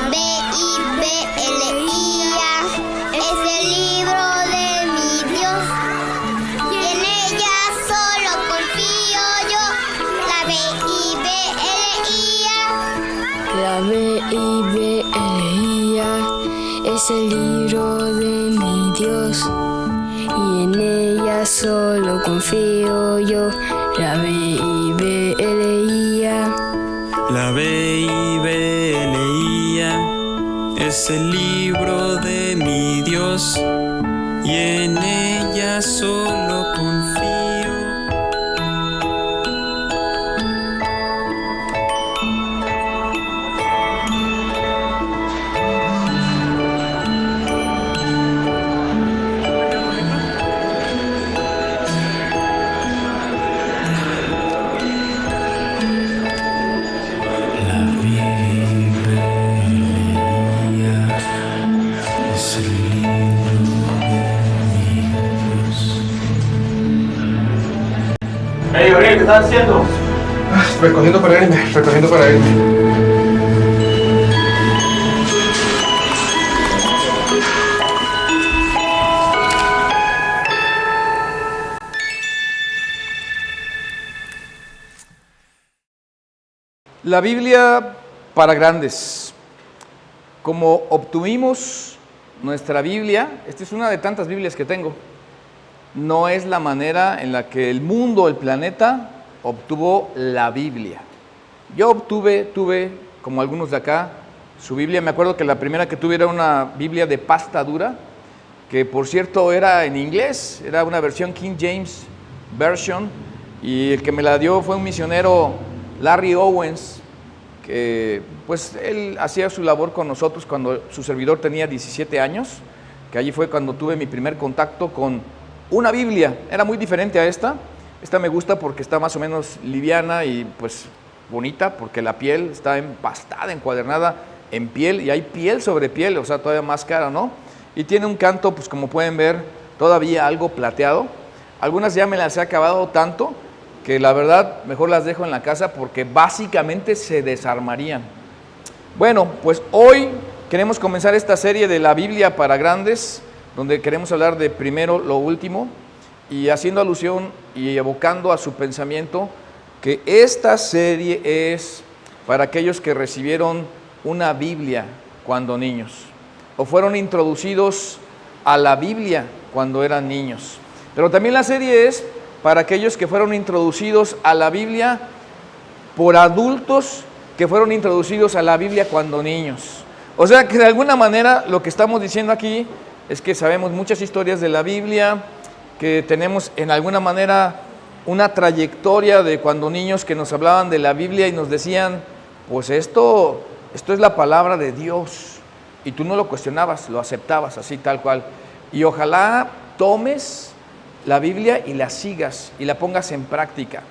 Biblia es el libro de mi Dios y en ella solo confío yo. La Biblia es el libro de mi Dios y en ella solo confío yo. La Biblia es el libro de mi Dios y en ella solo confío. Hey, Gabriel, ¿qué estás haciendo? Recogiendo para irme. La Biblia para grandes. Como obtuvimos nuestra Biblia, esta es una de tantas Biblias que tengo, no es la manera en la que el mundo, el planeta, obtuvo la Biblia. Yo tuve, como algunos de acá, su Biblia. Me acuerdo que la primera que tuve era una Biblia de pasta dura, que por cierto era en inglés, era una versión King James Version, y el que me la dio fue un misionero, Larry Owens, que pues él hacía su labor con nosotros cuando su servidor tenía 17 años, que allí fue cuando tuve mi primer contacto con una Biblia. Era muy diferente a esta. Esta me gusta porque está más o menos liviana y pues bonita, porque la piel está empastada, encuadernada en piel, y hay piel sobre piel, o sea, todavía más cara, ¿no? Y tiene un canto, pues como pueden ver, todavía algo plateado. Algunas ya me las he acabado tanto que la verdad mejor las dejo en la casa porque básicamente se desarmarían. Bueno, pues hoy queremos comenzar esta serie de la Biblia para grandes, donde queremos hablar de primero lo último, y haciendo alusión y evocando a su pensamiento que esta serie es para aquellos que recibieron una Biblia cuando niños, o fueron introducidos a la Biblia cuando eran niños. Pero también la serie es para aquellos que fueron introducidos a la Biblia por adultos que fueron introducidos a la Biblia cuando niños. O sea que de alguna manera lo que estamos diciendo aquí es que sabemos muchas historias de la Biblia, que tenemos en alguna manera una trayectoria de cuando niños que nos hablaban de la Biblia y nos decían, pues esto es la palabra de Dios, y tú no lo cuestionabas, lo aceptabas así tal cual. Y ojalá tomes la Biblia y la sigas y la pongas en práctica.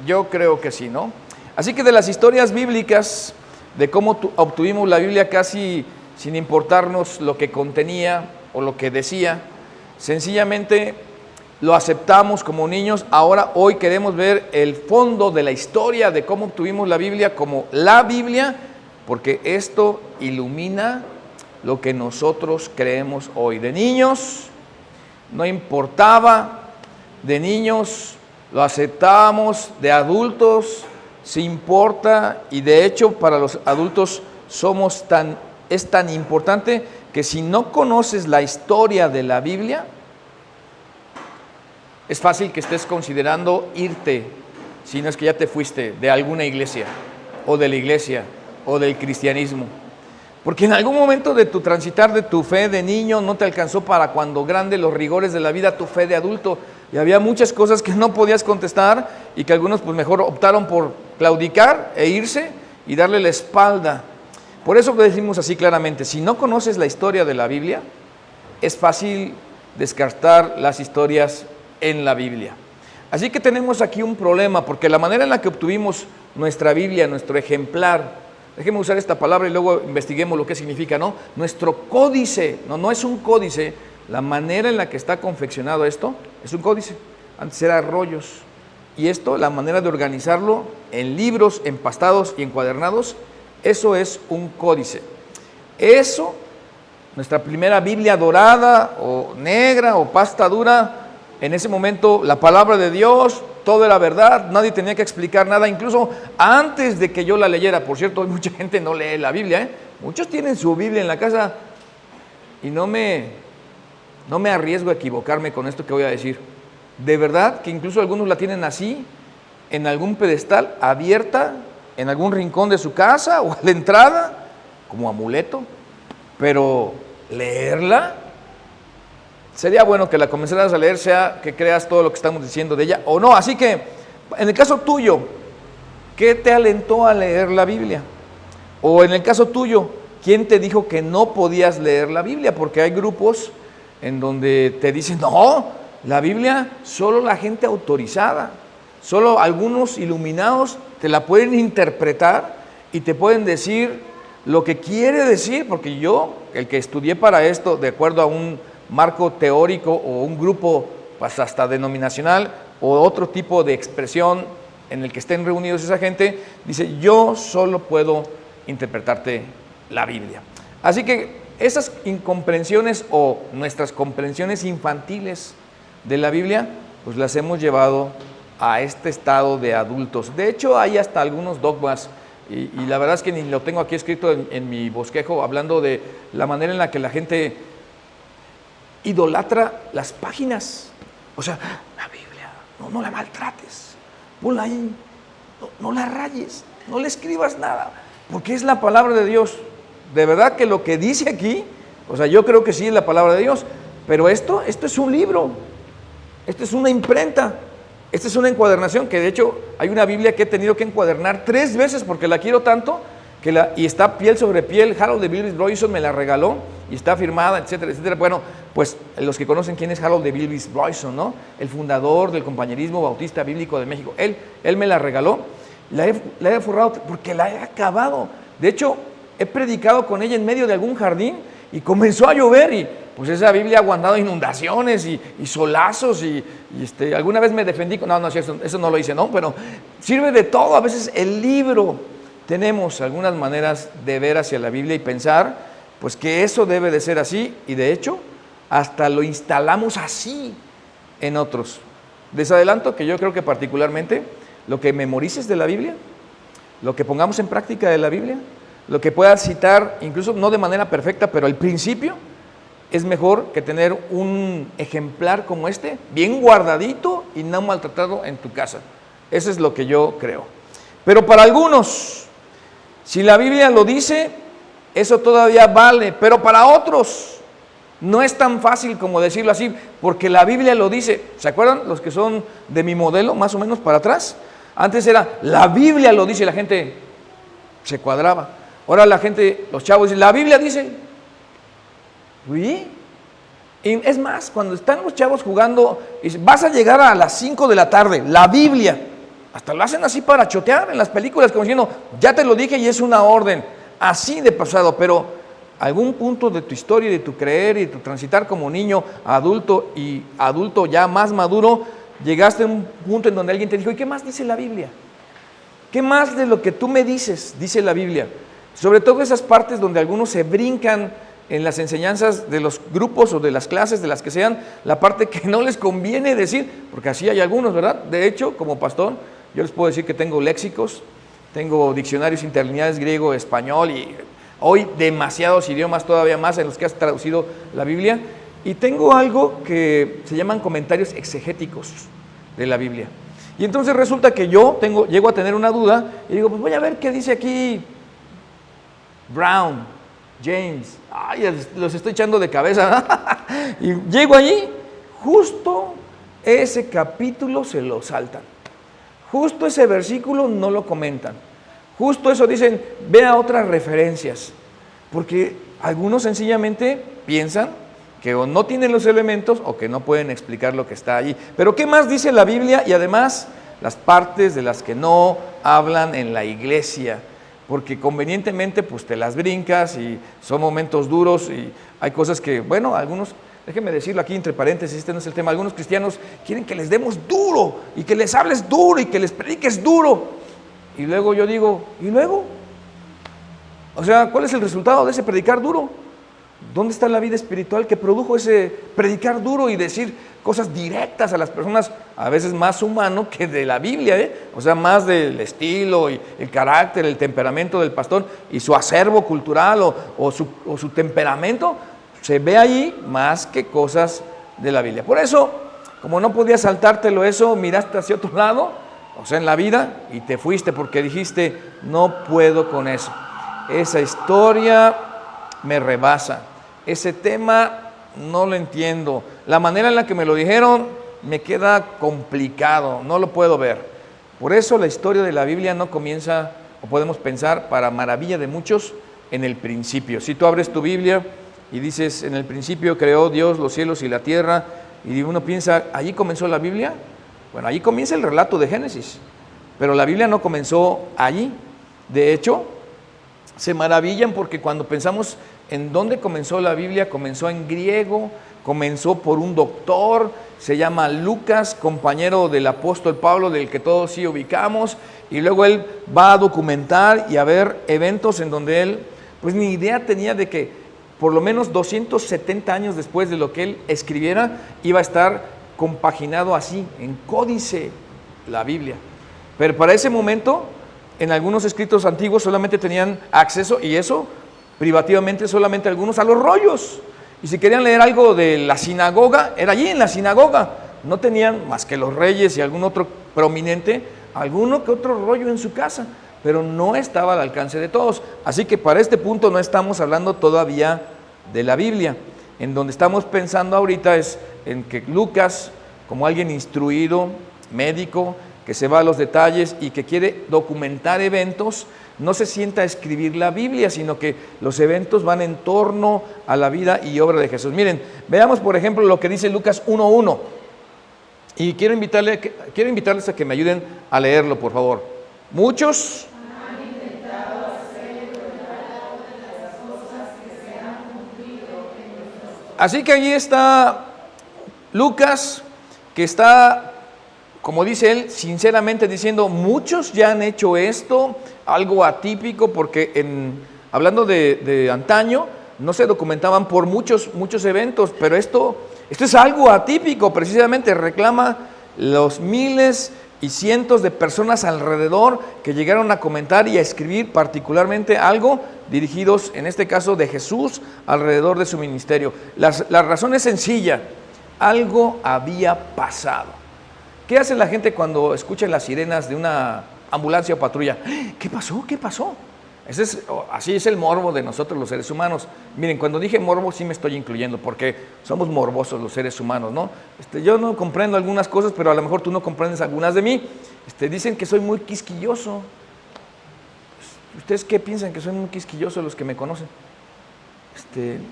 Yo creo que sí, ¿no? Así que de las historias bíblicas, de cómo obtuvimos la Biblia casi sin importarnos lo que contenía o lo que decía, sencillamente lo aceptamos como niños. Ahora, hoy queremos ver el fondo de la historia de cómo obtuvimos la Biblia como la Biblia, porque esto ilumina lo que nosotros creemos hoy. De niños no importaba, de niños lo aceptábamos, de adultos sí importa, y de hecho para los adultos es tan importante que si no conoces la historia de la Biblia, es fácil que estés considerando irte, si no es que ya te fuiste de alguna iglesia, o de la iglesia, o del cristianismo. Porque en algún momento de tu transitar de tu fe de niño no te alcanzó para cuando grande los rigores de la vida, tu fe de adulto. Y había muchas cosas que no podías contestar y que algunos pues mejor optaron por claudicar e irse y darle la espalda. Por eso decimos así claramente, si no conoces la historia de la Biblia, es fácil descartar las historias en la Biblia. Así que tenemos aquí un problema, porque la manera en la que obtuvimos nuestra Biblia, nuestro ejemplar, déjeme usar esta palabra y luego investiguemos lo que significa, ¿no? Nuestro códice, no es un códice, la manera en la que está confeccionado esto es un códice. Antes era rollos, y esto, la manera de organizarlo en libros empastados y encuadernados, eso es un códice. Eso, nuestra primera Biblia dorada o negra o pasta dura, en ese momento la palabra de Dios, todo era verdad, nadie tenía que explicar nada, incluso antes de que yo la leyera. Por cierto, hoy mucha gente no lee la Biblia, Muchos tienen su Biblia en la casa y no me arriesgo a equivocarme con esto que voy a decir. De verdad que incluso algunos la tienen así, en algún pedestal, abierta, en algún rincón de su casa o a la entrada, como amuleto, pero leerla, sería bueno que la comenzaras a leer, sea que creas todo lo que estamos diciendo de ella o no. Así que, en el caso tuyo, ¿qué te alentó a leer la Biblia? O en el caso tuyo, ¿quién te dijo que no podías leer la Biblia? Porque hay grupos en donde te dicen, no, la Biblia solo la gente autorizada, solo algunos iluminados te la pueden interpretar y te pueden decir lo que quiere decir, porque yo, el que estudié para esto, de acuerdo a un marco teórico o un grupo pues hasta denominacional o otro tipo de expresión en el que estén reunidos esa gente, dice, yo solo puedo interpretarte la Biblia. Así que esas incomprensiones o nuestras comprensiones infantiles de la Biblia, pues las hemos llevado a este estado de adultos. De hecho, hay hasta algunos dogmas, y la verdad es que ni lo tengo aquí escrito en mi bosquejo, hablando de la manera en la que la gente idolatra las páginas. O sea, la Biblia, no la maltrates, ponla ahí, no la rayes, no le escribas nada, porque es la palabra de Dios. De verdad que lo que dice aquí, o sea, yo creo que sí es la palabra de Dios, pero esto es un libro, esto es una imprenta, esta es una encuadernación, que de hecho hay una Biblia que he tenido que encuadernar 3 veces porque la quiero tanto, y está piel sobre piel. Harold de Bilvis Boyson me la regaló y está firmada, etcétera, etcétera. Bueno, pues los que conocen quién es Harold de Bilvis Boyson, ¿no? El fundador del Compañerismo Bautista Bíblico de México. Él me la regaló, la he forrado porque la he acabado. De hecho, he predicado con ella en medio de algún jardín y comenzó a llover y pues esa Biblia ha aguantado inundaciones y solazos y alguna vez me defendí, no, eso no lo hice, ¿no? Pero sirve de todo. A veces el libro, tenemos algunas maneras de ver hacia la Biblia y pensar pues que eso debe de ser así, y de hecho hasta lo instalamos así en otros. Les adelanto que yo creo que particularmente lo que memorices de la Biblia, lo que pongamos en práctica de la Biblia, lo que puedas citar, incluso no de manera perfecta, pero el principio, es mejor que tener un ejemplar como este, bien guardadito y no maltratado en tu casa. Eso es lo que yo creo. Pero para algunos, si la Biblia lo dice, eso todavía vale, pero para otros no es tan fácil como decirlo así, porque la Biblia lo dice. ¿Se acuerdan los que son de mi modelo, más o menos para atrás? Antes era, la Biblia lo dice, y la gente se cuadraba. Ahora la gente, los chavos dicen, la Biblia dice. ¿Sí? Y es más, cuando están los chavos jugando, dicen, vas a llegar a las 5 de la tarde, la Biblia. Hasta lo hacen así para chotear en las películas, como diciendo, ya te lo dije y es una orden. Así de pasado, pero algún punto de tu historia, de tu creer y tu transitar como niño, adulto y adulto ya más maduro, llegaste a un punto en donde alguien te dijo, ¿y qué más dice la Biblia? ¿Qué más de lo que tú me dices dice la Biblia? Sobre todo esas partes donde algunos se brincan en las enseñanzas de los grupos o de las clases, de las que sean, la parte que no les conviene decir, porque así hay algunos, ¿verdad? De hecho, como pastor, yo les puedo decir que tengo léxicos, tengo diccionarios interlineales griego, español y hoy demasiados idiomas todavía más en los que has traducido la Biblia, y tengo algo que se llaman comentarios exegéticos de la Biblia. Y entonces resulta que yo llego a tener una duda y digo, pues voy a ver qué dice aquí Brown, James, los estoy echando de cabeza, y llego allí, justo ese capítulo se lo saltan, justo ese versículo no lo comentan, justo eso dicen, ve a otras referencias, porque algunos sencillamente piensan que o no tienen los elementos o que no pueden explicar lo que está allí. Pero ¿qué más dice la Biblia? Y además las partes de las que no hablan en la iglesia, porque convenientemente pues te las brincas y son momentos duros y hay cosas que, bueno, algunos, déjenme decirlo aquí entre paréntesis, este no es el tema, algunos cristianos quieren que les demos duro y que les hables duro y que les prediques duro, y luego yo digo, ¿y luego? O sea, ¿cuál es el resultado de ese predicar duro? ¿Dónde está la vida espiritual que produjo ese predicar duro y decir cosas directas a las personas, a veces más humano que de la Biblia, O sea, más del estilo y el carácter, el temperamento del pastor y su acervo cultural o su temperamento, se ve ahí más que cosas de la Biblia. Por eso, como no podías saltártelo eso, miraste hacia otro lado, o sea, en la vida, y te fuiste porque dijiste, no puedo con eso. Esa historia me rebasa. Ese tema no lo entiendo. La manera en la que me lo dijeron me queda complicado, no lo puedo ver. Por eso la historia de la Biblia no comienza, o podemos pensar, para maravilla de muchos, en el principio. Si tú abres tu Biblia y dices, en el principio creó Dios los cielos y la tierra, y uno piensa, ¿allí comenzó la Biblia? Bueno, allí comienza el relato de Génesis, pero la Biblia no comenzó allí. De hecho, se maravillan porque cuando pensamos en dónde comenzó la Biblia, comenzó en griego, comenzó por un doctor, se llama Lucas, compañero del apóstol Pablo, del que todos sí ubicamos, y luego él va a documentar y a ver eventos en donde él, pues ni idea tenía de que por lo menos 270 años después de lo que él escribiera, iba a estar compaginado así, en códice, la Biblia. Pero para ese momento, en algunos escritos antiguos solamente tenían acceso, y eso privativamente solamente algunos, a los rollos. Y si querían leer algo de la sinagoga, era allí en la sinagoga. No tenían más que los reyes y algún otro prominente, alguno que otro rollo en su casa, pero no estaba al alcance de todos. Así que para este punto no estamos hablando todavía de la Biblia. En donde estamos pensando ahorita es en que Lucas, como alguien instruido, médico, que se va a los detalles y que quiere documentar eventos, no se sienta a escribir la Biblia, sino que los eventos van en torno a la vida y obra de Jesús. Miren, veamos por ejemplo lo que dice Lucas 1:1. Y quiero invitarles a que me ayuden a leerlo, por favor. Muchos han intentado hacer el relato de las cosas que se han cumplido en nosotros. Así que allí está Lucas, que está, como dice él, sinceramente diciendo, muchos ya han hecho esto, algo atípico, porque hablando de antaño, no se documentaban por muchos eventos, pero esto es algo atípico, precisamente reclama los miles y cientos de personas alrededor que llegaron a comentar y a escribir particularmente algo dirigidos, en este caso, de Jesús alrededor de su ministerio. La razón es sencilla, algo había pasado. ¿Qué hace la gente cuando escucha las sirenas de una ambulancia o patrulla? ¿Qué pasó? ¿Qué pasó? Así es el morbo de nosotros los seres humanos. Miren, cuando dije morbo sí me estoy incluyendo, porque somos morbosos los seres humanos, ¿no? Yo no comprendo algunas cosas, pero a lo mejor tú no comprendes algunas de mí. Dicen que soy muy quisquilloso. ¿Ustedes qué piensan? ¿Que soy muy quisquilloso los que me conocen?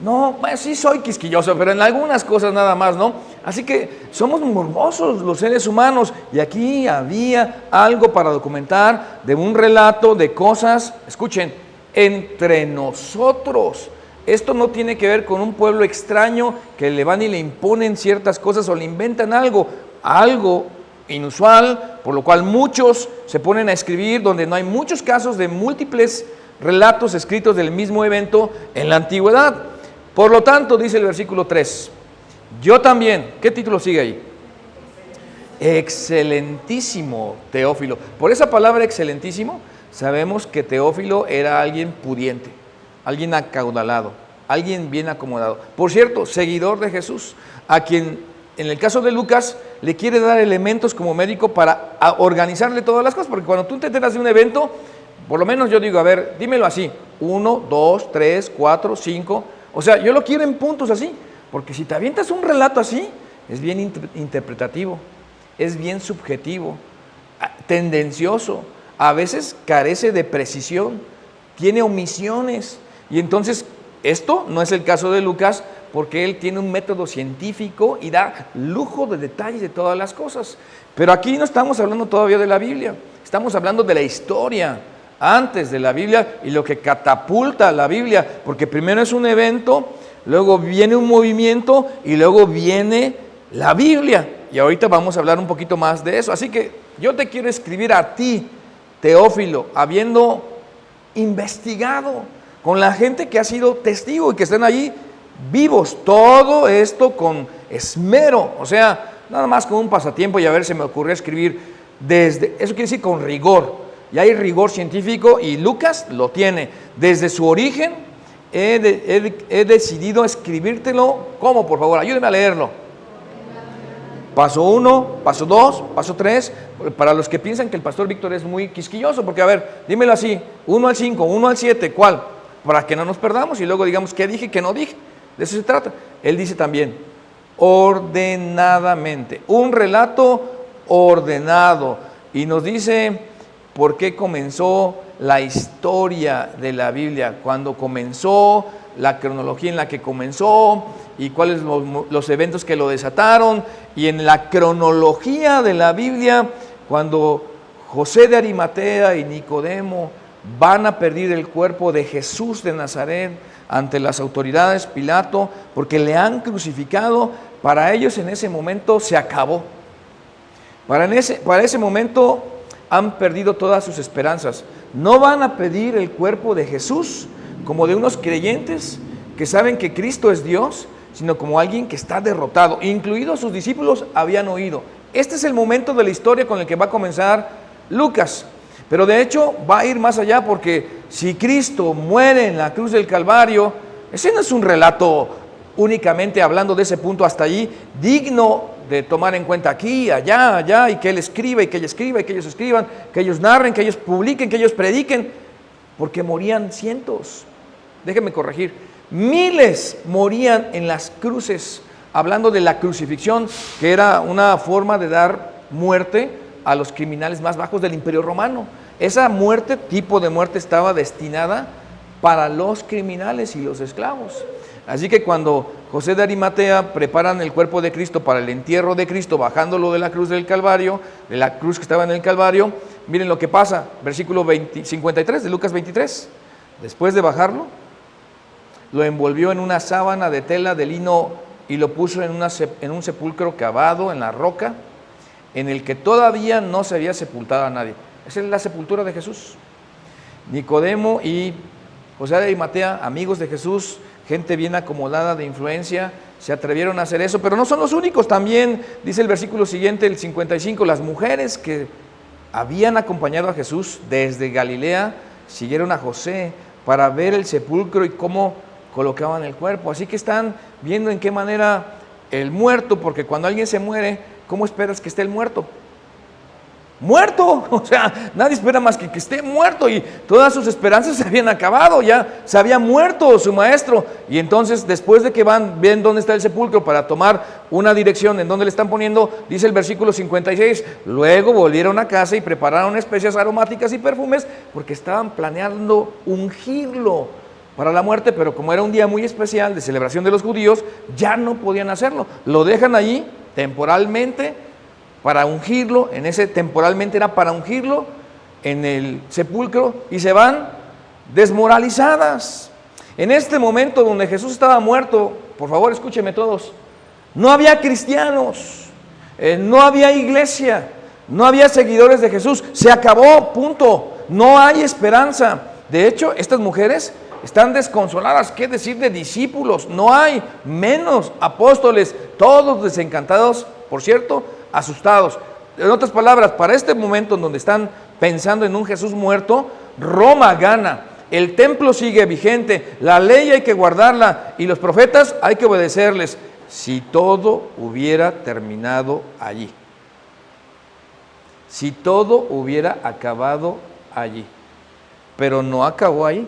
No, bueno, sí soy quisquilloso, pero en algunas cosas nada más, ¿no? Así que somos morbosos los seres humanos, y aquí había algo para documentar de un relato de cosas, escuchen, entre nosotros. Esto no tiene que ver con un pueblo extraño que le van y le imponen ciertas cosas o le inventan algo inusual, por lo cual muchos se ponen a escribir, donde no hay muchos casos de múltiples relatos escritos del mismo evento en la antigüedad. Por lo tanto, dice el versículo 3, yo también, ¿qué título sigue ahí? Excelentísimo Teófilo. Por esa palabra excelentísimo, sabemos que Teófilo era alguien pudiente, alguien acaudalado, alguien bien acomodado. Por cierto, seguidor de Jesús, a quien en el caso de Lucas le quiere dar elementos como médico para organizarle todas las cosas, porque cuando tú te enteras de un evento, por lo menos yo digo, a ver, dímelo así, 1, 2, 3, 4, 5, o sea, yo lo quiero en puntos así, porque si te avientas un relato así, es bien interpretativo, es bien subjetivo, tendencioso, a veces carece de precisión, tiene omisiones, y entonces esto no es el caso de Lucas, porque él tiene un método científico y da lujo de detalles de todas las cosas. Pero aquí no estamos hablando todavía de la Biblia, estamos hablando de la historia antes de la Biblia y lo que catapulta la Biblia, porque primero es un evento, luego viene un movimiento y luego viene la Biblia. Y ahorita vamos a hablar un poquito más de eso. Así que yo te quiero escribir a ti, Teófilo, habiendo investigado. con la gente que ha sido testigo y que están allí vivos. Todo esto con esmero, o sea, nada más como un pasatiempo, y a ver, se me ocurrió escribir eso quiere decir con rigor, y hay rigor científico, y Lucas lo tiene. Desde su origen he decidido escribírtelo. ¿Cómo? Por favor, ayúdeme a leerlo. Paso 1, paso 2, paso 3, para los que piensan que el pastor Víctor es muy quisquilloso, porque a ver, dímelo así, 1 al 5, 1 al 7, ¿cuál? Para que no nos perdamos y luego digamos qué dije, qué no dije. De eso se trata. Él dice también, ordenadamente, un relato ordenado, y nos dice por qué comenzó la historia de la Biblia, cuándo comenzó, la cronología en la que comenzó y cuáles los eventos que lo desataron. Y en la cronología de la Biblia, cuando José de Arimatea y Nicodemo van a pedir el cuerpo de Jesús de Nazaret ante las autoridades, Pilato, porque le han crucificado, para ellos en ese momento se acabó. Para ese momento han perdido todas sus esperanzas. No van a pedir el cuerpo de Jesús como de unos creyentes que saben que Cristo es Dios, sino como alguien que está derrotado. Incluidos sus discípulos habían oído. Este es el momento de la historia con el que va a comenzar Lucas. Pero de hecho va a ir más allá, porque si Cristo muere en la cruz del Calvario, ese no es un relato únicamente hablando de ese punto hasta allí, digno de tomar en cuenta aquí, allá, allá, y que Él escriba, y que ella escriba, y que ellos escriban, que ellos narren, que ellos publiquen, que ellos prediquen, porque morían cientos, déjenme corregir, miles morían en las cruces, hablando de la crucifixión, que era una forma de dar muerte a los criminales más bajos del Imperio Romano. Esa muerte, tipo de muerte, estaba destinada para los criminales y los esclavos. Así que cuando José de Arimatea preparan el cuerpo de Cristo para el entierro de Cristo, bajándolo de la cruz del Calvario, de la cruz que estaba en el Calvario, miren lo que pasa, versículo 53 de Lucas 23. Después de bajarlo, lo envolvió en una sábana de tela de lino y lo puso en un sepulcro cavado en la roca, en el que todavía no se había sepultado a nadie. Esa es la sepultura de Jesús. Nicodemo y José de Arimatea, amigos de Jesús, gente bien acomodada de influencia, se atrevieron a hacer eso, pero no son los únicos. También dice el versículo siguiente, el 55, las mujeres que habían acompañado a Jesús desde Galilea siguieron a José para ver el sepulcro y cómo colocaban el cuerpo. Así que están viendo en qué manera el muerto, porque cuando alguien se muere, ¿cómo esperas que esté el muerto? Muerto, o sea, nadie espera más que esté muerto, y todas sus esperanzas se habían acabado, ya se había muerto su maestro. Y entonces, después de que ven dónde está el sepulcro para tomar una dirección en dónde le están poniendo, dice el versículo 56, luego volvieron a casa y prepararon especias aromáticas y perfumes, porque estaban planeando ungirlo para la muerte, pero como era un día muy especial de celebración de los judíos, ya no podían hacerlo. Lo dejan allí temporalmente para ungirlo, temporalmente era para ungirlo en el sepulcro, y se van desmoralizadas. En este momento donde Jesús estaba muerto, por favor escúchenme todos, no había cristianos, no había iglesia, no había seguidores de Jesús, se acabó, punto, no hay esperanza. De hecho, estas mujeres están desconsoladas, ¿qué decir de discípulos? No hay, menos apóstoles, todos desencantados, por cierto, asustados. En otras palabras, para este momento en donde están pensando en un Jesús muerto, Roma gana, el templo sigue vigente, la ley hay que guardarla y los profetas hay que obedecerles. Si todo hubiera terminado allí, si todo hubiera acabado allí, pero no acabó ahí.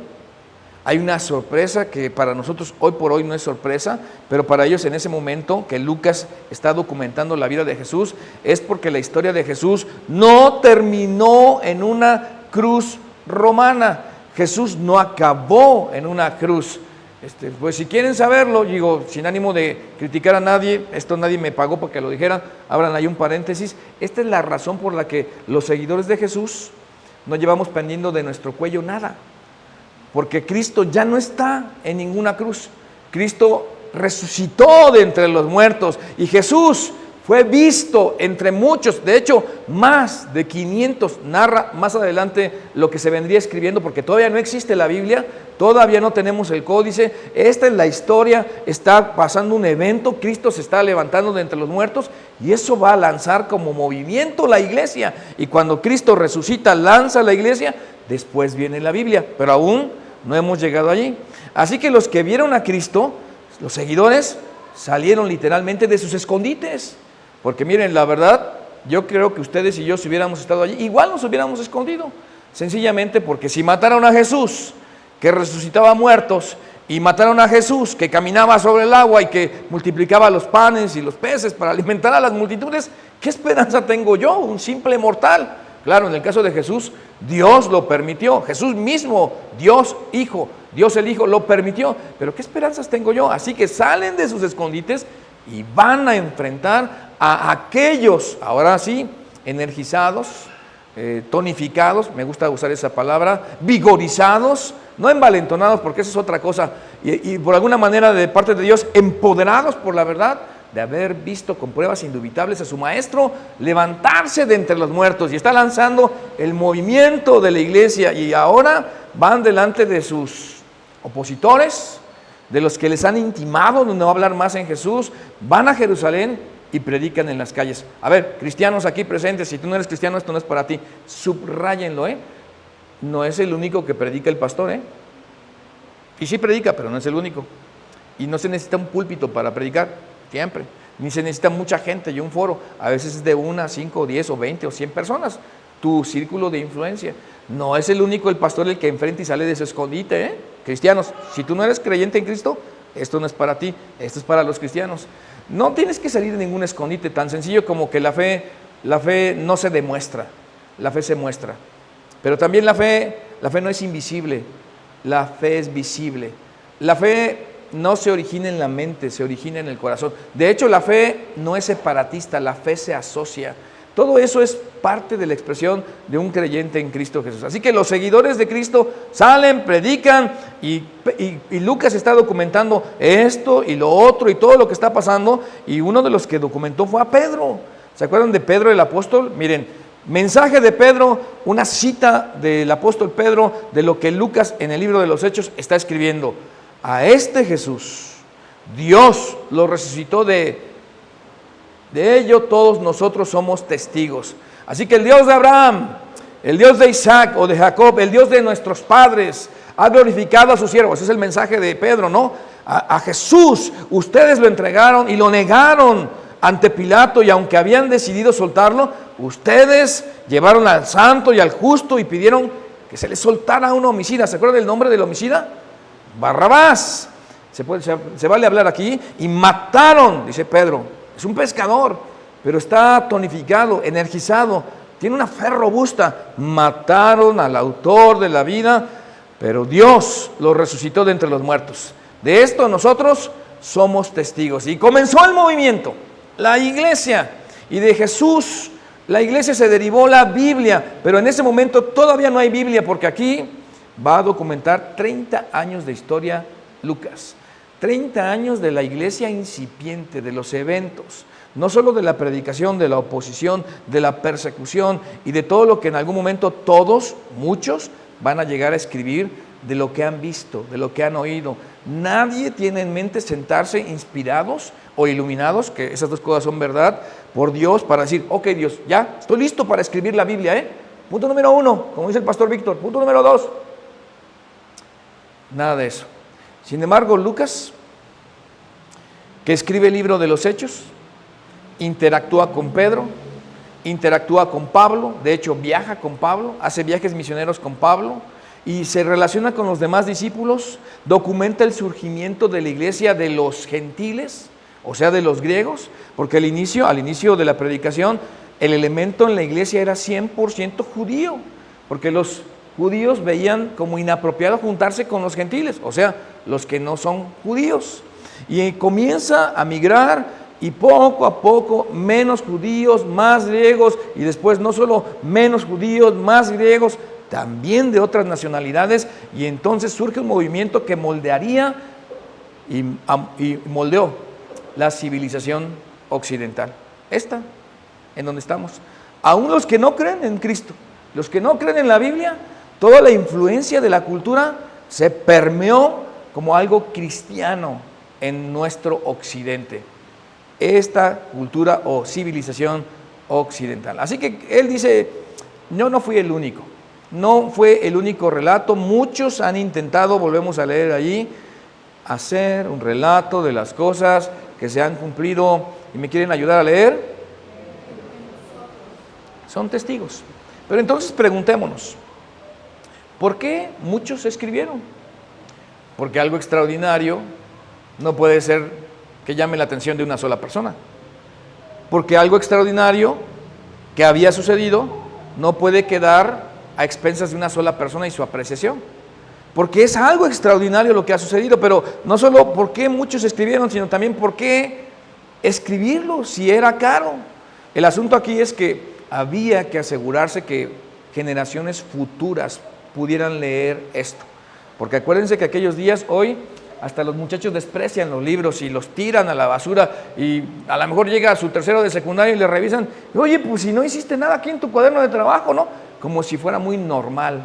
Hay una sorpresa que para nosotros hoy por hoy no es sorpresa, pero para ellos en ese momento que Lucas está documentando la vida de Jesús, es porque la historia de Jesús no terminó en una cruz romana. Jesús no acabó en una cruz. Pues si quieren saberlo, digo, sin ánimo de criticar a nadie, esto nadie me pagó porque lo dijeran, abran ahí un paréntesis. Esta es la razón por la que los seguidores de Jesús no llevamos pendiendo de nuestro cuello nada. Porque Cristo ya no está en ninguna cruz. Cristo resucitó de entre los muertos y Jesús fue visto entre muchos, de hecho más de 500, narra más adelante lo que se vendría escribiendo, porque todavía no existe la Biblia, todavía no tenemos el códice, esta es la historia, está pasando un evento, Cristo se está levantando de entre los muertos y eso va a lanzar como movimiento la iglesia, y cuando Cristo resucita, lanza la iglesia, después viene la Biblia, pero aún no hemos llegado allí. Así que los que vieron a Cristo, los seguidores, salieron literalmente de sus escondites. Porque miren, la verdad, yo creo que ustedes y yo, si hubiéramos estado allí, igual nos hubiéramos escondido. Sencillamente porque si mataron a Jesús, que resucitaba muertos, y mataron a Jesús, que caminaba sobre el agua y que multiplicaba los panes y los peces para alimentar a las multitudes, ¿qué esperanza tengo yo, un simple mortal? Claro, en el caso de Jesús, Dios lo permitió. Jesús mismo, Dios Hijo, Dios el Hijo lo permitió. Pero ¿qué esperanzas tengo yo? Así que salen de sus escondites y van a enfrentar a aquellos, ahora sí, energizados, tonificados, me gusta usar esa palabra, vigorizados, no envalentonados, porque eso es otra cosa, y por alguna manera de parte de Dios, empoderados por la verdad, de haber visto con pruebas indubitables a su maestro levantarse de entre los muertos, y está lanzando el movimiento de la iglesia, y ahora van delante de sus opositores, de los que les han intimado de no hablar más en Jesús, van a Jerusalén y predican en las calles. A ver, cristianos aquí presentes, si tú no eres cristiano, esto no es para ti, subráyenlo, no es el único que predica el pastor, y sí predica, pero no es el único, y no se necesita un púlpito para predicar, siempre, ni se necesita mucha gente y un foro, a veces es de 1, 5, 10 o 20 o 100 personas, tu círculo de influencia, no es el único el pastor el que enfrenta y sale de su escondite, cristianos, si tú no eres creyente en Cristo, esto no es para ti, esto es para los cristianos. No tienes que salir de ningún escondite, tan sencillo como que la fe no se demuestra, la fe se muestra. Pero también la fe no es invisible, la fe es visible. La fe no se origina en la mente, se origina en el corazón. De hecho, la fe no es separatista, la fe se asocia. Todo eso es parte de la expresión de un creyente en Cristo Jesús. Así que los seguidores de Cristo salen, predican y Lucas está documentando esto y lo otro y todo lo que está pasando, y uno de los que documentó fue a Pedro. ¿Se acuerdan de Pedro el apóstol? Miren, mensaje de Pedro, una cita del apóstol Pedro de lo que Lucas en el libro de los Hechos está escribiendo. A este Jesús, Dios lo resucitó de ello todos nosotros somos testigos. Así que el Dios de Abraham, el Dios de Isaac o de Jacob, el Dios de nuestros padres, ha glorificado a sus siervos. Ese es el mensaje de Pedro, ¿no? A Jesús, ustedes lo entregaron y lo negaron ante Pilato, y aunque habían decidido soltarlo, ustedes llevaron al santo y al justo y pidieron que se les soltara a un homicida. ¿Se acuerdan del nombre del homicida? Barrabás. Se vale hablar aquí. Y mataron, dice Pedro. Es un pescador, pero está tonificado, energizado, tiene una fe robusta. Mataron al autor de la vida, pero Dios lo resucitó de entre los muertos. De esto nosotros somos testigos. Y comenzó el movimiento, la iglesia, y de Jesús, la iglesia se derivó la Biblia, pero en ese momento todavía no hay Biblia, porque aquí va a documentar 30 años de historia Lucas. 30 años de la iglesia incipiente, de los eventos, no solo de la predicación, de la oposición, de la persecución y de todo lo que en algún momento todos, muchos, van a llegar a escribir de lo que han visto, de lo que han oído. Nadie tiene en mente sentarse inspirados o iluminados, que esas dos cosas son verdad, por Dios, para decir, ok Dios, ya, estoy listo para escribir la Biblia, Punto número 1, como dice el pastor Víctor. Punto número 2, nada de eso. Sin embargo, Lucas, que escribe el libro de los Hechos, interactúa con Pedro, interactúa con Pablo, de hecho viaja con Pablo, hace viajes misioneros con Pablo y se relaciona con los demás discípulos, documenta el surgimiento de la iglesia de los gentiles, o sea, de los griegos, porque al inicio de la predicación, el elemento en la iglesia era 100% judío, porque los judíos veían como inapropiado juntarse con los gentiles, o sea, los que no son judíos. Y comienza a migrar y poco a poco menos judíos, más griegos, y después no solo menos judíos, más griegos, también de otras nacionalidades, y entonces surge un movimiento que moldearía y moldeó la civilización occidental. esta, en donde estamos. Aún los que no creen en Cristo, los que no creen en la Biblia, toda la influencia de la cultura se permeó como algo cristiano en nuestro occidente. Esta cultura o civilización occidental. Así que él dice, yo no fui el único, no fue el único relato, muchos han intentado, volvemos a leer allí, hacer un relato de las cosas que se han cumplido y me quieren ayudar a leer. Son testigos. Pero entonces preguntémonos, ¿por qué muchos escribieron? Porque algo extraordinario no puede ser que llame la atención de una sola persona. Porque algo extraordinario que había sucedido no puede quedar a expensas de una sola persona y su apreciación. Porque es algo extraordinario lo que ha sucedido, pero no solo por qué muchos escribieron, sino también por qué escribirlo si era caro. El asunto aquí es que había que asegurarse que generaciones futuras pudieran leer esto. Porque acuérdense que aquellos días, hoy, hasta los muchachos desprecian los libros y los tiran a la basura y a lo mejor llega a su tercero de secundaria y le revisan, oye, pues si no hiciste nada aquí en tu cuaderno de trabajo, ¿no? Como si fuera muy normal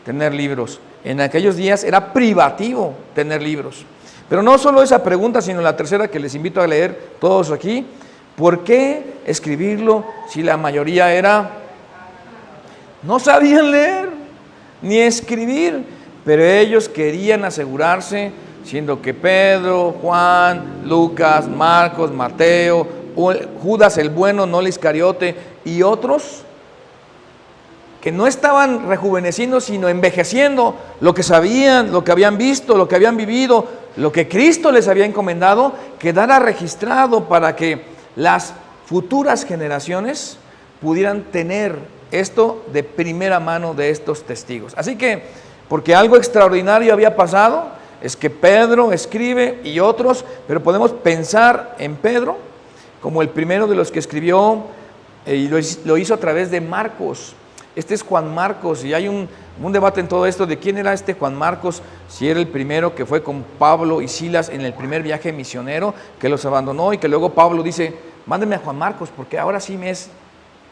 tener libros. En aquellos días era privativo tener libros. Pero no solo esa pregunta, sino la tercera que les invito a leer todos aquí. ¿Por qué escribirlo si la mayoría no sabían leer ni escribir? Pero ellos querían asegurarse, siendo que Pedro, Juan, Lucas, Marcos, Mateo, Judas el bueno, no el Iscariote y otros que no estaban rejuveneciendo, sino envejeciendo lo que sabían, lo que habían visto, lo que habían vivido, lo que Cristo les había encomendado, quedara registrado para que las futuras generaciones pudieran tener esto de primera mano de estos testigos. Así que, porque algo extraordinario había pasado, es que Pedro escribe y otros, pero podemos pensar en Pedro como el primero de los que escribió y lo hizo a través de Marcos. Este es Juan Marcos y hay un debate en todo esto de quién era este Juan Marcos, si era el primero que fue con Pablo y Silas en el primer viaje misionero, que los abandonó y que luego Pablo dice, mándenme a Juan Marcos porque ahora sí me es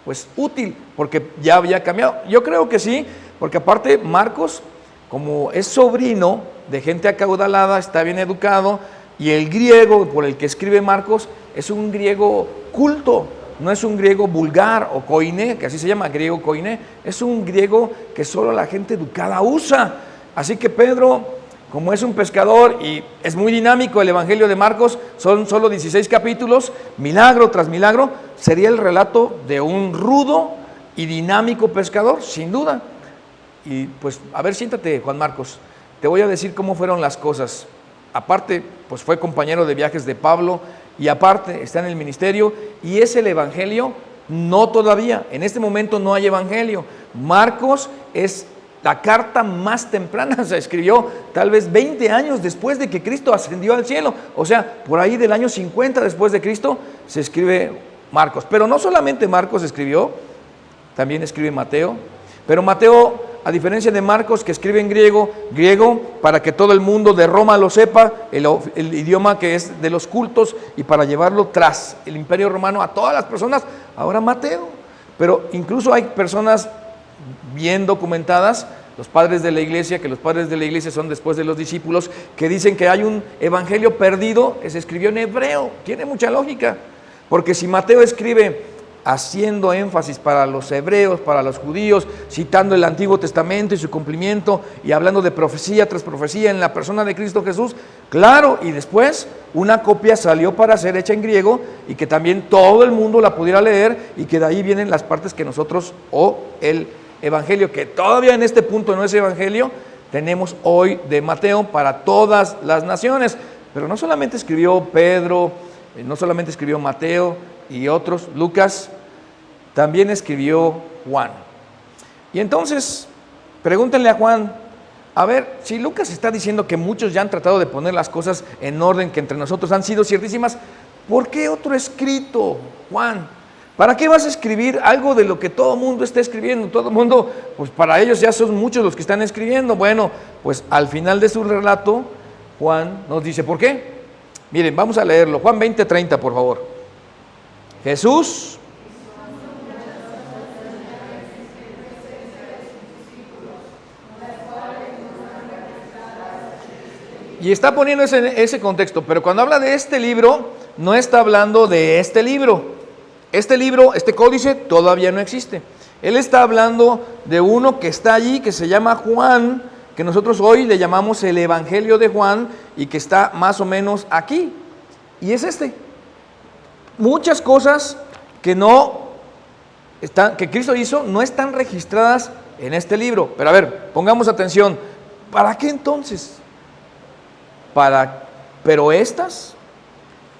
pues útil, porque ya había cambiado. Yo creo que sí, porque aparte Marcos, como es sobrino de gente acaudalada, está bien educado, y el griego por el que escribe Marcos es un griego culto. No es un griego vulgar o koiné, que así se llama, griego koiné, es un griego que solo la gente educada usa. Así que Pedro, como es un pescador y es muy dinámico, el Evangelio de Marcos son solo 16 capítulos, milagro tras milagro, sería el relato de un rudo y dinámico pescador, sin duda. Y pues, a ver, siéntate, Juan Marcos, te voy a decir cómo fueron las cosas. Aparte, pues fue compañero de viajes de Pablo, y aparte está en el ministerio, y es el Evangelio, no todavía, en este momento no hay Evangelio. Marcos es la carta más temprana, se escribió tal vez 20 años después de que Cristo ascendió al cielo, o sea, por ahí del año 50 después de Cristo se escribe Marcos. Pero no solamente Marcos escribió, también escribe Mateo, pero Mateo, a diferencia de Marcos, que escribe en griego para que todo el mundo de Roma lo sepa, el idioma que es de los cultos, y para llevarlo tras el Imperio Romano a todas las personas, ahora Mateo. Pero incluso hay personas bien documentadas, los padres de la iglesia, que los padres de la iglesia son después de los discípulos, que dicen que hay un evangelio perdido que se escribió en hebreo. Tiene mucha lógica, porque si Mateo escribe haciendo énfasis para los hebreos, para los judíos, citando el Antiguo Testamento y su cumplimiento y hablando de profecía tras profecía en la persona de Cristo Jesús, claro, y después una copia salió para ser hecha en griego y que también todo el mundo la pudiera leer y que de ahí vienen las partes que nosotros, o el evangelio, que todavía en este punto no es evangelio, tenemos hoy de Mateo para todas las naciones. Pero no solamente escribió Pedro, no solamente escribió Mateo y otros, Lucas, también escribió Juan. Y entonces, pregúntenle a Juan, a ver, si Lucas está diciendo que muchos ya han tratado de poner las cosas en orden, que entre nosotros han sido ciertísimas, ¿por qué otro escrito, Juan? ¿Para qué vas a escribir algo de lo que todo el mundo está escribiendo? Todo el mundo, pues para ellos ya son muchos los que están escribiendo. Bueno, pues al final de su relato, Juan nos dice, ¿por qué? Miren, vamos a leerlo. Juan 20:30, por favor. Jesús y está poniendo ese contexto, pero cuando habla de este libro, no está hablando de este libro. Este libro, este códice, todavía no existe. Él está hablando de uno que está allí, que se llama Juan, que nosotros hoy le llamamos el Evangelio de Juan, y que está más o menos aquí. Y es este. Muchas cosas que que Cristo hizo no están registradas en este libro. Pero a ver, pongamos atención. ¿Para qué entonces? Pero estas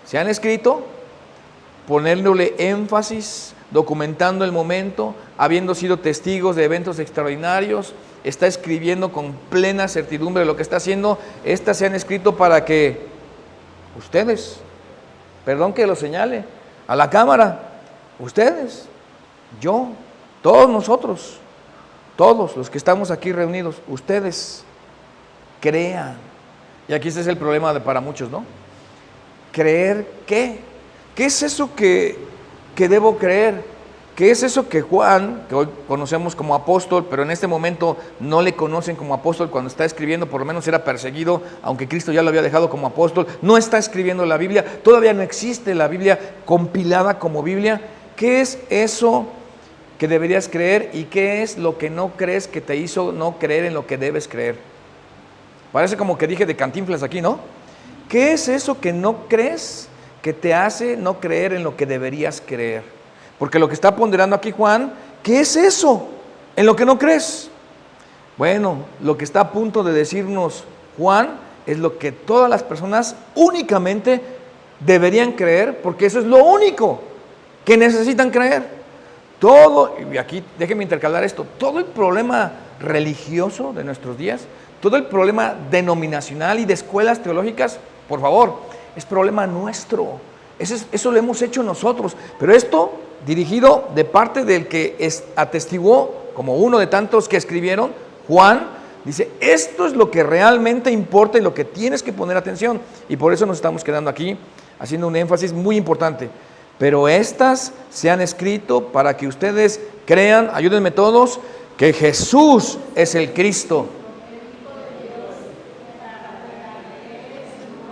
se han escrito, ponerle énfasis, documentando el momento, habiendo sido testigos de eventos extraordinarios, está escribiendo con plena certidumbre de lo que está haciendo. Estas se han escrito para que ustedes, perdón que lo señale, a la cámara, ustedes, yo, todos nosotros, todos los que estamos aquí reunidos, ustedes crean. Y aquí ese es el problema para muchos, ¿no? ¿Creer qué? ¿Qué es eso que debo creer? ¿Qué es eso que Juan, que hoy conocemos como apóstol, pero en este momento no le conocen como apóstol cuando está escribiendo, por lo menos era perseguido, aunque Cristo ya lo había dejado como apóstol, no está escribiendo la Biblia, todavía no existe la Biblia compilada como Biblia? ¿Qué es eso que deberías creer y qué es lo que no crees que te hizo no creer en lo que debes creer? Parece como que dije de Cantinflas aquí, ¿no? ¿Qué es eso que no crees que te hace no creer en lo que deberías creer? Porque lo que está ponderando aquí Juan, ¿qué es eso en lo que no crees? Bueno, lo que está a punto de decirnos Juan es lo que todas las personas únicamente deberían creer, porque eso es lo único que necesitan creer. Todo, y aquí déjenme intercalar esto, todo el problema religioso de nuestros días, todo el problema denominacional y de escuelas teológicas, por favor, es problema nuestro. Eso lo hemos hecho nosotros. Pero esto, dirigido de parte del que atestiguó, como uno de tantos que escribieron, Juan, dice, esto es lo que realmente importa y lo que tienes que poner atención. Y por eso nos estamos quedando aquí, haciendo un énfasis muy importante. Pero estas se han escrito para que ustedes crean, ayúdenme todos, que Jesús es el Cristo.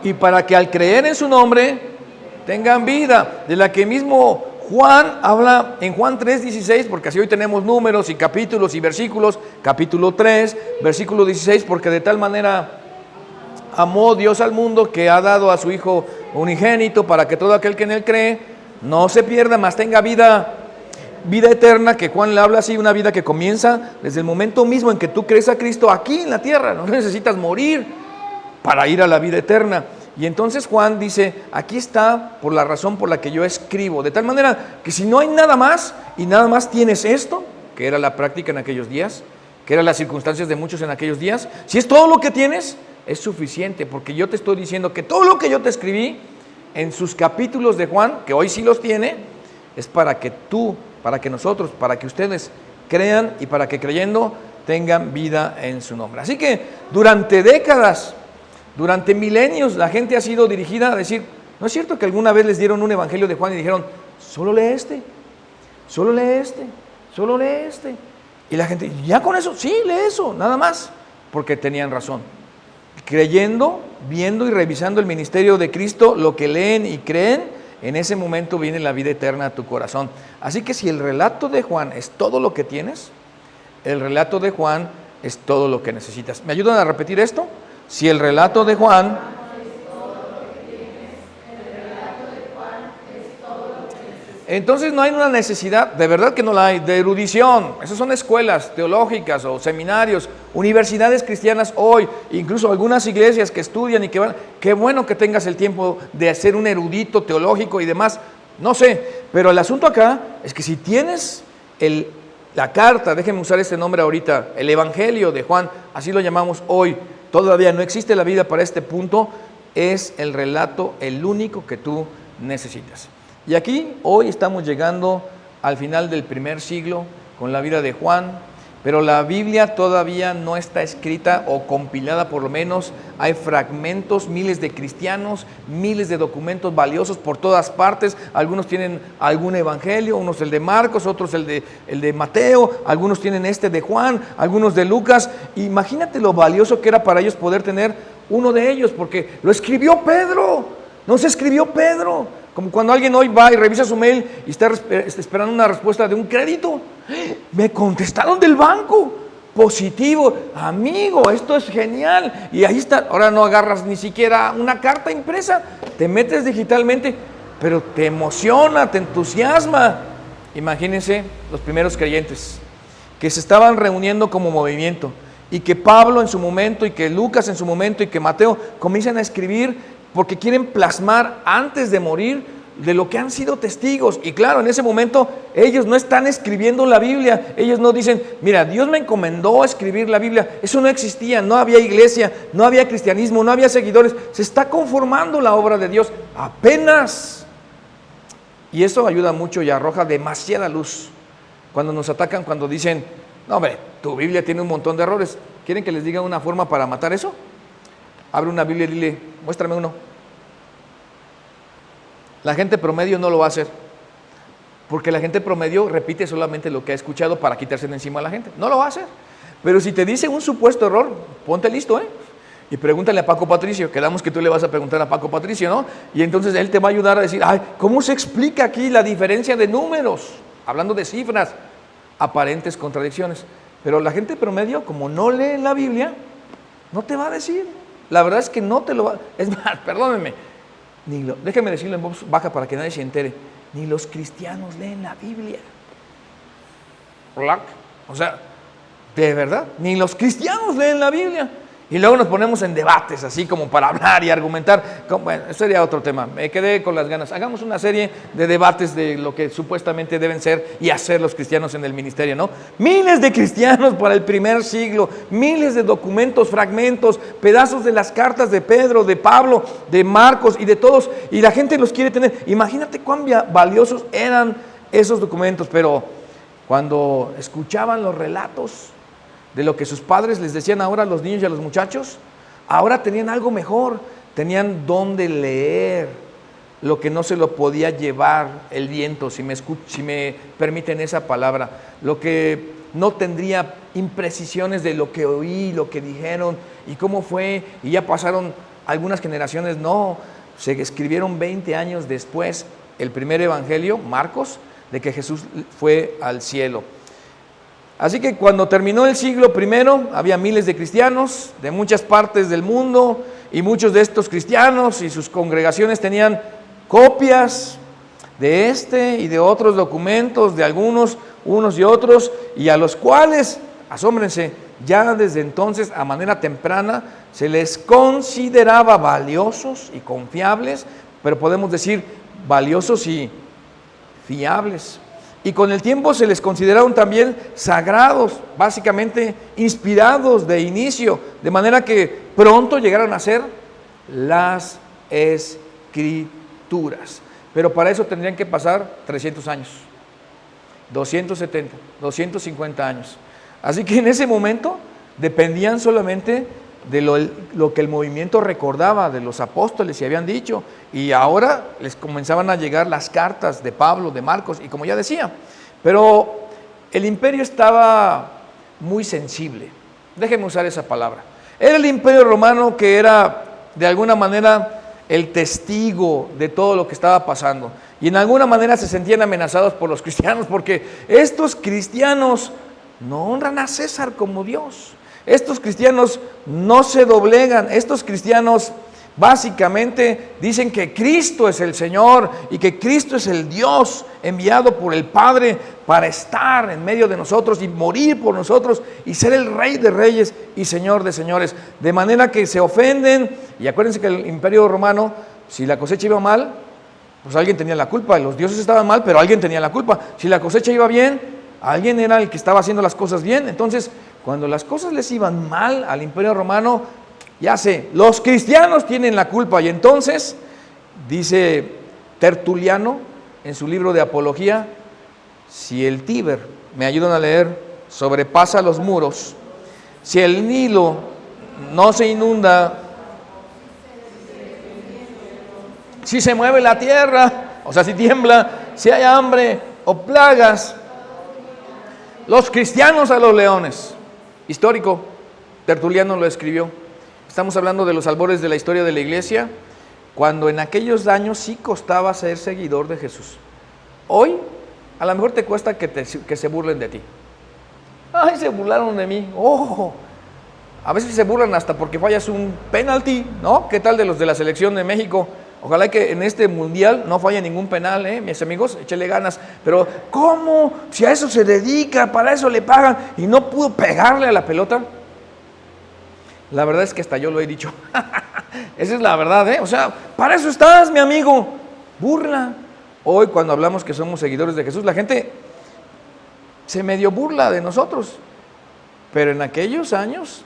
Y para que al creer en su nombre tengan vida, de la que mismo Juan habla en Juan 3:16, porque así hoy tenemos números y capítulos y versículos. Capítulo 3, versículo 16, porque de tal manera amó Dios al mundo que ha dado a su Hijo unigénito, para que todo aquel que en él cree no se pierda, mas tenga vida eterna, que Juan le habla así, una vida que comienza desde el momento mismo en que tú crees a Cristo aquí en la tierra. No necesitas morir para ir a la vida eterna. Y entonces Juan dice, aquí está por la razón por la que yo escribo, de tal manera que si no hay nada más y nada más tienes esto, que era la práctica en aquellos días, que eran las circunstancias de muchos en aquellos días, si es todo lo que tienes, es suficiente, porque yo te estoy diciendo que todo lo que yo te escribí en sus capítulos de Juan, que hoy sí los tiene, es para que tú, para que nosotros, para que ustedes crean y para que creyendo tengan vida en su nombre. Así que durante décadas, durante milenios, la gente ha sido dirigida a decir, ¿no es cierto que alguna vez les dieron un evangelio de Juan y dijeron, solo lee este, solo lee este, solo lee este? Y la gente, ¿ya con eso? Sí, lee eso, nada más, porque tenían razón. Creyendo, viendo y revisando el ministerio de Cristo, lo que leen y creen, en ese momento viene la vida eterna a tu corazón. Así que si el relato de Juan es todo lo que tienes, el relato de Juan es todo lo que necesitas. ¿Me ayudan a repetir esto? Si el relato de Juan entonces no hay una necesidad, de verdad que no la hay, de erudición. Esas son escuelas teológicas o seminarios, universidades cristianas hoy, incluso algunas iglesias que estudian y que van. Qué bueno que tengas el tiempo de hacer un erudito teológico y demás, no sé, pero el asunto acá es que si tienes la carta, déjenme usar este nombre ahorita, el Evangelio de Juan, así lo llamamos hoy, todavía no existe la vida para este punto, es el relato, el único que tú necesitas. Y aquí hoy estamos llegando al final del primer siglo con la vida de Juan, pero la Biblia todavía no está escrita o compilada, por lo menos. Hay fragmentos, miles de cristianos, miles de documentos valiosos por todas partes. Algunos tienen algún evangelio, unos el de Marcos, otros el de Mateo, algunos tienen este de Juan, algunos de Lucas. Imagínate lo valioso que era para ellos poder tener uno de ellos, porque lo escribió Pedro, no se escribió Pedro. Como cuando alguien hoy va y revisa su mail y está esperando una respuesta de un crédito. Me contestaron del banco, positivo, amigo, esto es genial. Y ahí está, ahora no agarras ni siquiera una carta impresa, te metes digitalmente, pero te emociona, te entusiasma. Imagínense los primeros creyentes que se estaban reuniendo como movimiento, y que Pablo en su momento, y que Lucas en su momento, y que Mateo comienzan a escribir porque quieren plasmar antes de morir de lo que han sido testigos. Y claro, en ese momento ellos no están escribiendo la Biblia, ellos no dicen, mira, Dios me encomendó a escribir la Biblia. Eso no existía, no había iglesia, no había cristianismo, no había seguidores. Se está conformando la obra de Dios apenas. Y eso ayuda mucho y arroja demasiada luz cuando nos atacan, cuando dicen, no hombre, tu Biblia tiene un montón de errores. ¿Quieren que les diga una forma para matar eso? Abre una Biblia y dile, muéstrame uno. La gente promedio no lo va a hacer, porque la gente promedio repite solamente lo que ha escuchado para quitarse de encima a la gente. No lo va a hacer. Pero si te dice un supuesto error, ponte listo, y pregúntale a Paco Patricio. Quedamos que tú le vas a preguntar a Paco Patricio, ¿no? Y entonces él te va a ayudar a decir, ay, ¿cómo se explica aquí la diferencia de números? Hablando de cifras, aparentes contradicciones. Pero la gente promedio, como no lee la Biblia, no te va a decir. La verdad es que no te lo va. Es más, perdónenme, déjenme decirlo en voz baja para que nadie se entere. Ni los cristianos leen la Biblia. O sea, de verdad, ni los cristianos leen la Biblia. Y luego nos ponemos en debates así como para hablar y argumentar. Bueno, eso sería otro tema. Me quedé con las ganas. Hagamos una serie de debates de lo que supuestamente deben ser y hacer los cristianos en el ministerio, ¿no? Miles de cristianos para el primer siglo, miles de documentos, fragmentos, pedazos de las cartas de Pedro, de Pablo, de Marcos y de todos. Y la gente los quiere tener. Imagínate cuán valiosos eran esos documentos. Pero cuando escuchaban los relatos de lo que sus padres les decían ahora a los niños y a los muchachos, ahora tenían algo mejor, tenían dónde leer lo que no se lo podía llevar el viento, si me permiten esa palabra, lo que no tendría imprecisiones de lo que oí, lo que dijeron y cómo fue, y ya pasaron algunas generaciones. No, se escribieron 20 años después el primer evangelio, Marcos, de que Jesús fue al cielo. Así que cuando terminó el siglo I, había miles de cristianos de muchas partes del mundo, y muchos de estos cristianos y sus congregaciones tenían copias de este y de otros documentos, de algunos, unos y otros, y a los cuales, asómbrense, ya desde entonces, a manera temprana, se les consideraba valiosos y confiables, pero podemos decir valiosos y fiables. Y con el tiempo se les consideraron también sagrados, básicamente inspirados de inicio, de manera que pronto llegaron a ser las Escrituras. Pero para eso tendrían que pasar 300 años, 270, 250 años. Así que en ese momento dependían solamente de lo que el movimiento recordaba de los apóstoles y habían dicho, y ahora les comenzaban a llegar las cartas de Pablo, de Marcos, y como ya decía, pero el imperio estaba muy sensible, déjenme usar esa palabra. Era el imperio romano que era de alguna manera el testigo de todo lo que estaba pasando, y en alguna manera se sentían amenazados por los cristianos, porque estos cristianos no honran a César como Dios. Estos cristianos no se doblegan, estos cristianos básicamente dicen que Cristo es el Señor y que Cristo es el Dios enviado por el Padre para estar en medio de nosotros y morir por nosotros y ser el Rey de Reyes y Señor de Señores. De manera que se ofenden, y acuérdense que el Imperio Romano, si la cosecha iba mal, pues alguien tenía la culpa. Los dioses estaban mal, pero alguien tenía la culpa. Si la cosecha iba bien, alguien era el que estaba haciendo las cosas bien. Entonces, cuando las cosas les iban mal al Imperio Romano, ya sé, los cristianos tienen la culpa. Y entonces, dice Tertuliano en su libro de Apología, si el Tíber, me ayudan a leer sobrepasa los muros, si el Nilo no se inunda, si se mueve la tierra, o sea, si tiembla, si hay hambre o plagas, los cristianos a los leones. Histórico, Tertuliano lo escribió. Estamos hablando de los albores de la historia de la iglesia, cuando en aquellos años sí costaba ser seguidor de Jesús. Hoy, a lo mejor te cuesta que se burlen de ti. Ay, se burlaron de mí. ¡Oh! A veces se burlan hasta porque fallas un penalti, ¿no? ¿Qué tal de los de la selección de México? Ojalá que en este mundial no falle ningún penal, mis amigos, échale ganas. Pero, ¿cómo? Si a eso se dedica, para eso le pagan, y no pudo pegarle a la pelota. La verdad es que hasta yo lo he dicho. Esa es la verdad, O sea, para eso estás, mi amigo. Burla. Hoy, cuando hablamos que somos seguidores de Jesús, la gente se medio burla de nosotros. Pero en aquellos años,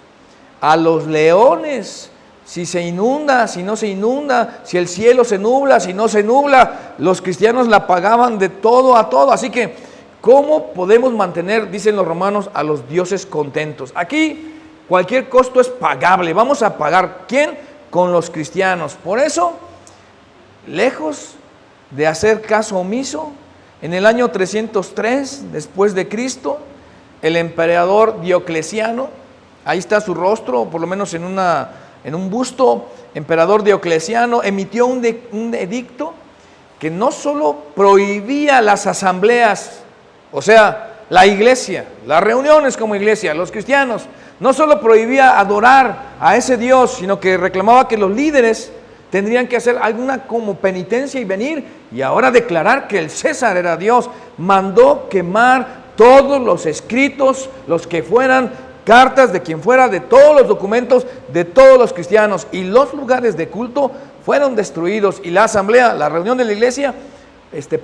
a los leones, si se inunda, si no se inunda, si el cielo se nubla, si no se nubla, los cristianos la pagaban de todo a todo. Así que, ¿cómo podemos mantener, dicen los romanos, a los dioses contentos? Aquí, cualquier costo es pagable. Vamos a pagar, ¿quién? Con los cristianos. Por eso, lejos de hacer caso omiso, en el año 303 después de Cristo, el emperador Diocleciano, ahí está su rostro, por lo menos en un busto, emperador Diocleciano emitió un edicto que no solo prohibía las asambleas, o sea, la iglesia, las reuniones como iglesia, los cristianos, no solo prohibía adorar a ese Dios, sino que reclamaba que los líderes tendrían que hacer alguna como penitencia y venir y ahora declarar que el César era Dios. Mandó quemar todos los escritos, los que fueran cartas de quien fuera, de todos los documentos de todos los cristianos, y los lugares de culto fueron destruidos, y la asamblea, la reunión de la iglesia,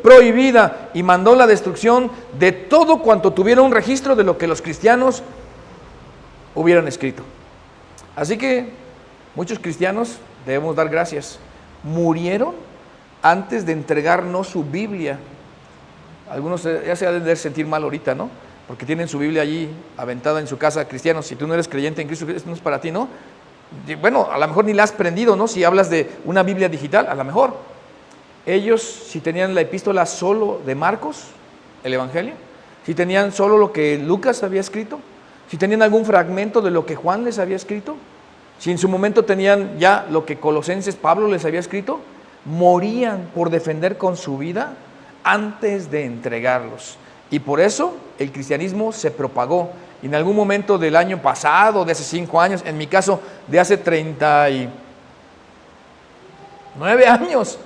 prohibida, y mandó la destrucción de todo cuanto tuviera un registro de lo que los cristianos hubieran escrito. Así que muchos cristianos, debemos dar gracias, murieron antes de entregarnos su Biblia. Algunos ya se han de sentir mal ahorita, ¿no? Porque tienen su Biblia allí aventada en su casa. Cristianos, si tú no eres creyente en Cristo, esto no es para ti, ¿no? Bueno, a lo mejor ni la has prendido, ¿no? Si hablas de una Biblia digital, a lo mejor. Ellos, si tenían la epístola solo de Marcos, el Evangelio, si tenían solo lo que Lucas había escrito, si tenían algún fragmento de lo que Juan les había escrito, si en su momento tenían ya lo que Colosenses, Pablo les había escrito, morían por defender con su vida antes de entregarlos. Y por eso el cristianismo se propagó. Y en algún momento del año pasado, de hace 5 años, en mi caso de hace 39 años,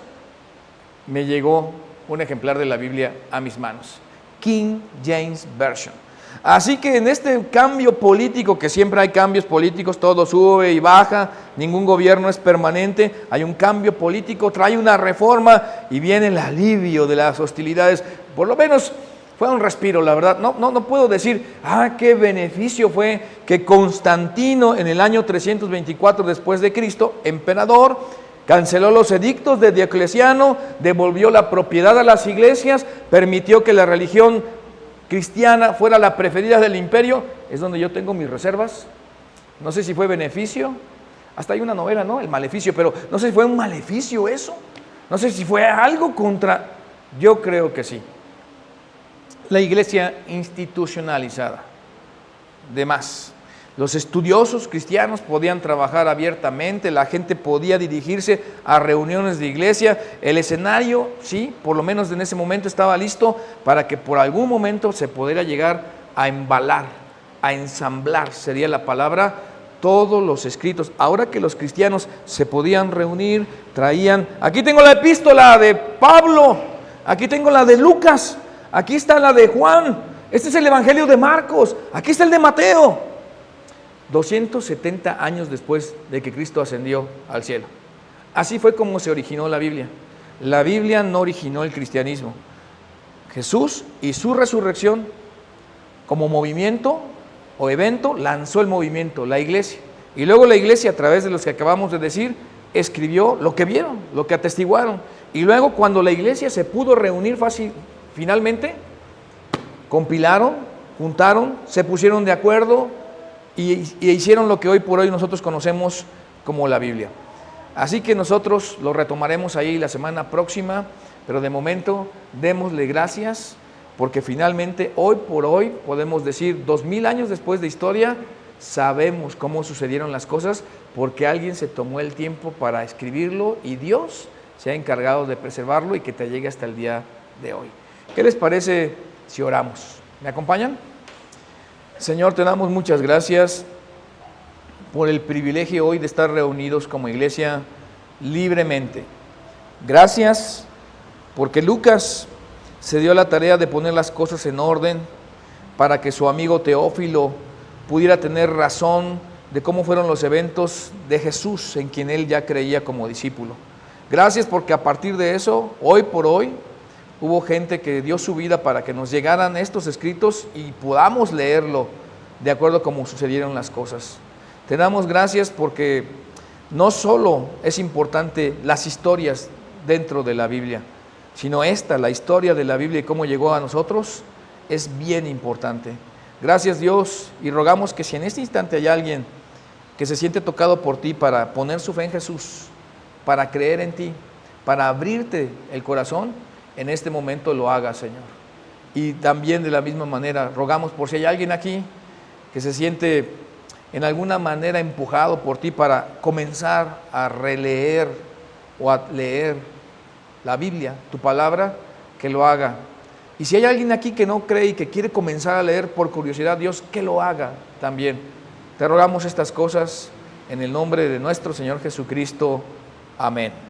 me llegó un ejemplar de la Biblia a mis manos, King James Version. Así que en este cambio político, que siempre hay cambios políticos, todo sube y baja, ningún gobierno es permanente, hay un cambio político, trae una reforma y viene el alivio de las hostilidades. Por lo menos fue un respiro, la verdad. No puedo decir, qué beneficio fue que Constantino en el año 324 después de Cristo, emperador, canceló los edictos de Diocleciano, devolvió la propiedad a las iglesias, permitió que la religión cristiana fuera la preferida del imperio. Es donde yo tengo mis reservas. No sé si fue beneficio, hasta hay una novela, ¿no? El maleficio, pero no sé si fue un maleficio eso, no sé si fue algo contra, yo creo que sí. La iglesia institucionalizada, de más. Los estudiosos cristianos podían trabajar abiertamente, la gente podía dirigirse a reuniones de iglesia, el escenario, sí, por lo menos en ese momento estaba listo para que por algún momento se pudiera llegar a embalar, a ensamblar, sería la palabra, todos los escritos. Ahora que los cristianos se podían reunir, traían, aquí tengo la epístola de Pablo, aquí tengo la de Lucas, aquí está la de Juan, este es el Evangelio de Marcos, aquí está el de Mateo. 270 años después de que Cristo ascendió al cielo. Así fue como se originó la Biblia. La Biblia no originó el cristianismo. Jesús y su resurrección como movimiento o evento lanzó el movimiento, la iglesia. Y luego la iglesia, a través de los que acabamos de decir, escribió lo que vieron, lo que atestiguaron. Y luego cuando la iglesia se pudo reunir finalmente, compilaron, juntaron, se pusieron de acuerdo y hicieron lo que hoy por hoy nosotros conocemos como la Biblia. Así que nosotros lo retomaremos ahí la semana próxima, pero de momento démosle gracias porque finalmente hoy por hoy podemos decir 2000 años después de historia, sabemos cómo sucedieron las cosas porque alguien se tomó el tiempo para escribirlo y Dios se ha encargado de preservarlo y que te llegue hasta el día de hoy. ¿Qué les parece si oramos? ¿Me acompañan? Señor, te damos muchas gracias por el privilegio hoy de estar reunidos como iglesia libremente. Gracias porque Lucas se dio la tarea de poner las cosas en orden para que su amigo Teófilo pudiera tener razón de cómo fueron los eventos de Jesús en quien él ya creía como discípulo. Gracias porque a partir de eso, hoy por hoy, hubo gente que dio su vida para que nos llegaran estos escritos y podamos leerlo de acuerdo a cómo sucedieron las cosas. Te damos gracias porque no solo es importante las historias dentro de la Biblia, sino la historia de la Biblia y cómo llegó a nosotros, es bien importante. Gracias Dios, y rogamos que si en este instante hay alguien que se siente tocado por ti para poner su fe en Jesús, para creer en ti, para abrirte el corazón, en este momento lo haga, Señor. Y también de la misma manera, rogamos por si hay alguien aquí que se siente en alguna manera empujado por ti para comenzar a releer o a leer la Biblia, tu palabra, que lo haga. Y si hay alguien aquí que no cree y que quiere comenzar a leer por curiosidad, Dios, que lo haga también. Te rogamos estas cosas en el nombre de nuestro Señor Jesucristo. Amén.